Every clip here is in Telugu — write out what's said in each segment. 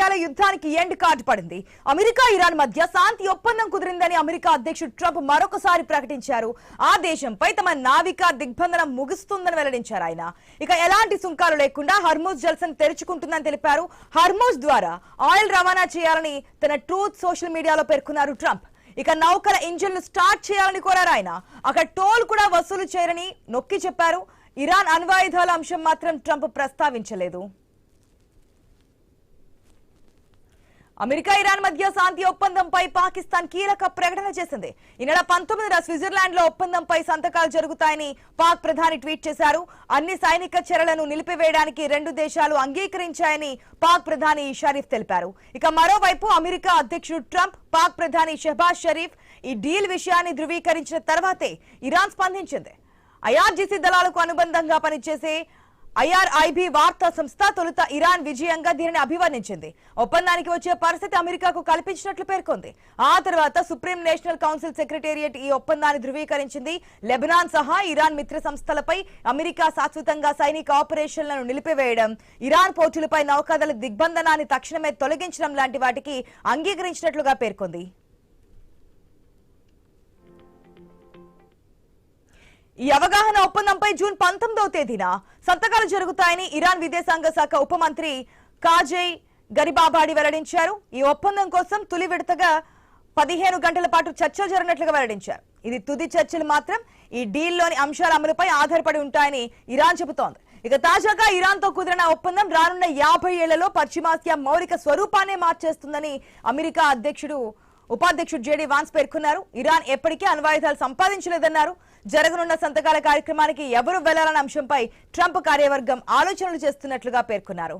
పశ్చిమాసియాల యుద్ధానికి ఎండ్ కార్డు పడింది. అమెరికా ఇరాన్ మధ్య శాంతి ఒప్పందం కుదిరిందని అమెరికా అధ్యక్షుడు ట్రంప్ మరొకసారి ప్రకటించారు. ఆ దేశంపై తమ నావికా దిగ్బంధనం ముగుస్తుందని వెల్లడించారు ఆయన. ఇక ఎలాంటి సుంకాలు లేకుండా హర్మూజ్ జల్సన్ తెరుచుకుంటుందని తెలిపారు. హర్మూజ్ ద్వారా ఆయిల్ రవాణా చేయాలని తన ట్రూత్ సోషల్ మీడియాలో పేర్కొన్నారు ట్రంప్. ఇక నౌకల ఇంజిన్లు స్టార్ట్ చేయాలని కోరారు ఆయన. అక్కడ టోల్ కూడా వసూలు చేయరని నొక్కి చెప్పారు. ఇరాన్ అణ్వాయుధాల అంశం మాత్రం ట్రంప్ ప్రస్తావించలేదు. అమెరికా ఇరాన్ మధ్య శాంతి ఒప్పందంపై పాకిస్తాన్ కీలక ప్రకటన చేసింది. ఈ నెల 19న స్విట్జర్లాండ్ లో ఒప్పందంపై సంతకాలు జరుగుతాయని పాక్ ప్రధాని ట్వీట్ చేశారు. అన్ని సైనిక చర్యలను నిలిపివేయడానికి రెండు దేశాలు అంగీకరించాయని పాక్ ప్రధాని షరీఫ్ తెలిపారు. ఇక మరోవైపు అమెరికా అధ్యక్షుడు ట్రంప్, పాక్ ప్రధాని షెహబాజ్ షరీఫ్ ఈ డీల్ విషయాన్ని ధృవీకరించిన తర్వాతే ఇరాన్ స్పందించింది. ఐఆర్జీసీ దళాలకు అనుబంధంగా పనిచేసే ఐఆర్ఐబి వార్తా సంస్థ తొలుత ఇరాన్ విజయంగా దీనిని అభివర్ణించింది. ఒప్పందానికి వచ్చే పరిస్థితి అమెరికాకు కల్పించినట్లు పేర్కొంది. ఆ తర్వాత సుప్రీం నేషనల్ కౌన్సిల్ సెక్రటేరియట్ ఈ ఒప్పందాన్ని ధృవీకరించింది. లెబనాన్ సహా ఇరాన్ మిత్ర సంస్థలపై అమెరికా శాశ్వతంగా సైనిక ఆపరేషన్లను నిలిపివేయడం, ఇరాన్ పోర్టులపై నౌకాదళ దిగ్బంధనాన్ని తక్షణమే తొలగించడం లాంటి వాటికి అంగీకరించినట్లుగా పేర్కొంది. ఈ అవగాహన ఒప్పందంపై జూన్ 19వ తేదీన సంతకాలు జరుగుతాయని ఇరాన్ విదేశాంగ శాఖ ఉప మంత్రి కాజై గరిబాబాడి వెల్లడించారు. ఈ ఒప్పందం కోసం తొలి విడతగా 15 గంటల పాటు చర్చలు జరిగినట్లుగా వెల్లడించారు. ఇది తుది చర్చలు మాత్రం. ఈ డీల్లోని అంశాల అమలుపై ఆధారపడి ఉంటాయని ఇరాన్ చెబుతోంది. ఇక తాజాగా ఇరాన్ తో కుదిరిన ఒప్పందం రానున్న 50 ఏళ్లలో పశ్చిమాసియా మౌలిక స్వరూపాన్ని మార్చేస్తుందని అమెరికా ఉపాధ్యక్షుడు జేడీ వాన్స్ పేర్కొన్నారు. ఇరాన్ ఎప్పటికీ అణ్వాయుధాలు సంపాదించలేదన్నారు. జరగనున్న సంతకాల కార్యక్రమానికి ఎవరు వెళ్లాలన్న అంశంపై ట్రంప్ కార్యవర్గం ఆలోచనలు చేస్తున్నట్లుగా పేర్కొన్నారు.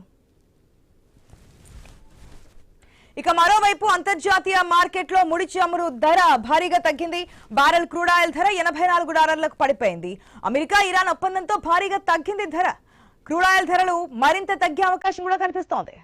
ఇక మరోవైపు అంతర్జాతీయ మార్కెట్లో ముడి చమురు ధర భారీగా తగ్గింది. బారెల్ క్రూడ్ ఆయిల్ ధర $84 పడిపోయింది. అమెరికా ఇరాన్ ఒప్పందంతో భారీగా తగ్గింది ధర. క్రూడ్ ఆయిల్ ధరలు మరింత తగ్గే అవకాశం కూడా కనిపిస్తోంది.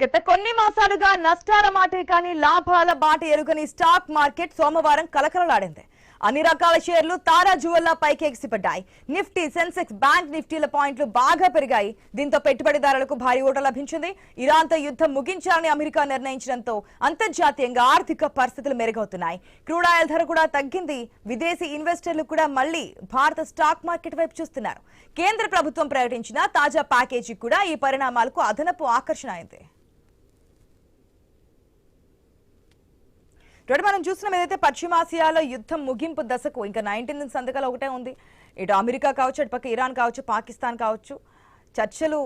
గత కొన్ని మాసాలుగా నష్టాల మాటే కానీ లాభాల బాట ఎరుగని స్టాక్ మార్కెట్ సోమవారం కలకలలాడింది. అన్ని రకాల షేర్లు తారాజువల్లా పైకి ఎగిసిపడ్డాయి. నిఫ్టీ, సెన్సెక్స్, బ్యాంక్ నిఫ్టీల పాయింట్లు బాగా పెరిగాయి. దీంతో పెట్టుబడిదారులకు భారీ ఊట లభించింది. ఇరాన్తో యుద్ధం ముగించాలని అమెరికా నిర్ణయించడంతో అంతర్జాతీయంగా ఆర్థిక పరిస్థితులు మెరుగవుతున్నాయి. క్రూడ్ ఆయిల్ ధర కూడా తగ్గింది. విదేశీ ఇన్వెస్టర్లు కూడా మళ్లీ భారత స్టాక్ మార్కెట్ వైపు చూస్తున్నారు. కేంద్ర ప్రభుత్వం ప్రకటించిన తాజా ప్యాకేజీ కూడా ఈ పరిణామాలకు అదనపు ఆకర్షణ అయింది. మనం చూస్తున్నాం ఏదైతే పశ్చిమాసియాలో యుద్ధం ముగింపు దశకు ఇంకా 19 సంతకాలు ఒకటే ఉంది. ఇటు అమెరికా కావచ్చు, అటు పక్క ఇరాన్ కావచ్చు, పాకిస్తాన్ కావచ్చు, చర్చలు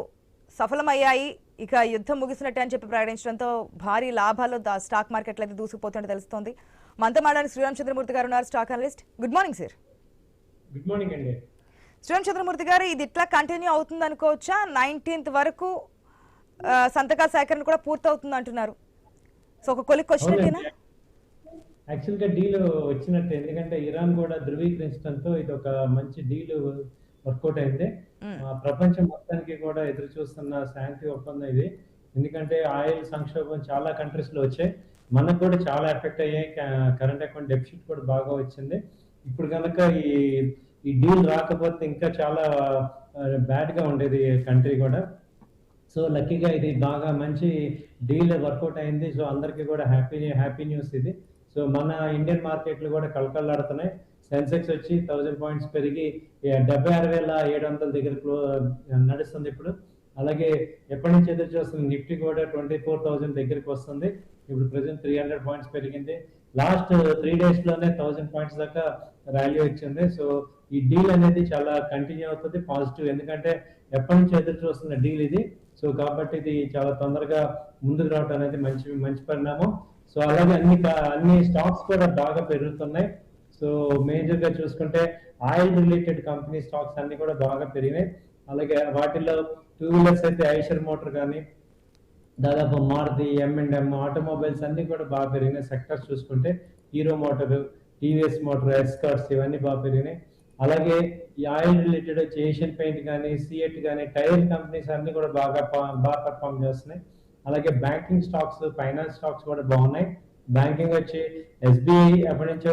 సఫలమయ్యాయి. ఇక యుద్ధం ముగిసినట్టే అని చెప్పి ప్రకటించడంతో భారీ లాభాలు స్టాక్ మార్కెట్లో అయితే దూసుకుపోతున్నట్టు తెలుస్తోంది. మనతో మాట్లాడిన శ్రీరామచంద్రమూర్తి గారు ఉన్నారు, stock analyst. Good morning sir. Good morning అండి. శ్రీరామచంద్రమూర్తి గారు, ఇది ఇట్లా కంటిన్యూ అవుతుంది అనుకోవచ్చా? 19th వరకు సంతకాల సేకరణ కూడా పూర్తవుతుంది అంటున్నారు. సో ఒక కొలిక్ వచ్చినట్టేనా? యాక్చువల్గా డీల్ వచ్చినట్టు, ఎందుకంటే ఇరాన్ కూడా ధృవీకరించడంతో ఇది ఒక మంచి డీల్ వర్కౌట్ అయింది. ప్రపంచం మొత్తానికి కూడా ఎదురు చూస్తున్న శాంతి ఒప్పందం ఇది. ఎందుకంటే ఆయిల్ సంక్షోభం చాలా కంట్రీస్ లో వచ్చాయి, మనకు కూడా చాలా ఎఫెక్ట్ అయ్యాయి. కరెంట్ అకౌంట్ డెఫిసిట్ కూడా బాగా వచ్చింది. ఇప్పుడు కనుక ఈ డీల్ రాకపోతే ఇంకా చాలా బ్యాడ్ గా ఉండేది కంట్రీ కూడా. సో లక్కీగా ఇది బాగా మంచి డీల్ వర్కౌట్ అయింది. సో అందరికీ కూడా హ్యాపీ న్యూస్ ఇది. సో మన ఇండియన్ మార్కెట్లు కూడా కలకల్లాడుతున్నాయి. సెన్సెక్స్ వచ్చి 1000 పాయింట్స్ పెరిగి 76,700 దగ్గర నడుస్తుంది ఇప్పుడు. అలాగే ఎప్పటి నుంచి ఎదురు చూస్తుంది నిఫ్టీ కూడా 24,000 దగ్గరికి వస్తుంది. ఇప్పుడు ప్రెసెంట్ 300 పాయింట్స్ పెరిగింది. లాస్ట్ 3 days లోనే 1000 పాయింట్స్ దాకా ర్యాలీ వచ్చింది. సో ఈ డీల్ అనేది చాలా కంటిన్యూ అవుతుంది, పాజిటివ్. ఎందుకంటే ఎప్పటి నుంచి ఎదురు చూస్తున్న డీల్ ఇది. సో కాబట్టి ఇది చాలా తొందరగా ముందుకు రావడం అనేది మంచి పరిణామం. సో అలాగే అన్ని స్టాక్స్ కూడా బాగా పెరుగుతున్నాయి. సో మేజర్ గా చూసుకుంటే ఆయిల్ రిలేటెడ్ కంపెనీ స్టాక్స్ అన్ని కూడా బాగా పెరిగినాయి. అలాగే వాటిల్లో 2 వీలర్స్ అయితే ఐషర్ మోటార్ కానీ, దాదాపు మారుతి, M&M ఆటోమొబైల్స్ అన్ని కూడా బాగా పెరిగినాయి. సెక్టర్స్ చూసుకుంటే hero motor, TVS motor, escorts ఇవన్నీ బాగా పెరిగినాయి. అలాగే ఈ ఆయిల్ రిలేటెడ్ వచ్చి ఏషియన్ పెయింట్ కానీ, సిఎట్ కానీ, టైర్ కంపెనీస్ అన్ని కూడా బాగా పర్ఫామ్ చేస్తున్నాయి. అలాగే బ్యాంకింగ్ స్టాక్స్, ఫైనాన్స్ స్టాక్స్ కూడా బాగున్నాయి. బ్యాంకింగ్ వచ్చి ఎస్బీఐ ఎప్పటి నుంచో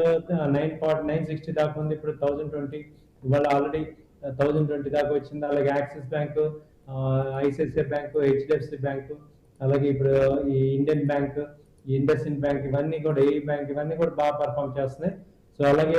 960 దాకా ఉంది, ఇప్పుడు 1020, ఇవాళ ఆల్రెడీ 1020 దాకా వచ్చింది. అలాగే axis bank, ICICI bank, HDFC bank, అలాగే ఇప్పుడు ఈ ఇండియన్ బ్యాంక్, ఈ ఇండస్ ఇండ్ బ్యాంక్, ఇవన్నీ కూడా, ఏ బ్యాంక్, ఇవన్నీ కూడా బాగా పర్ఫామ్ చేస్తున్నాయి. సో అలాగే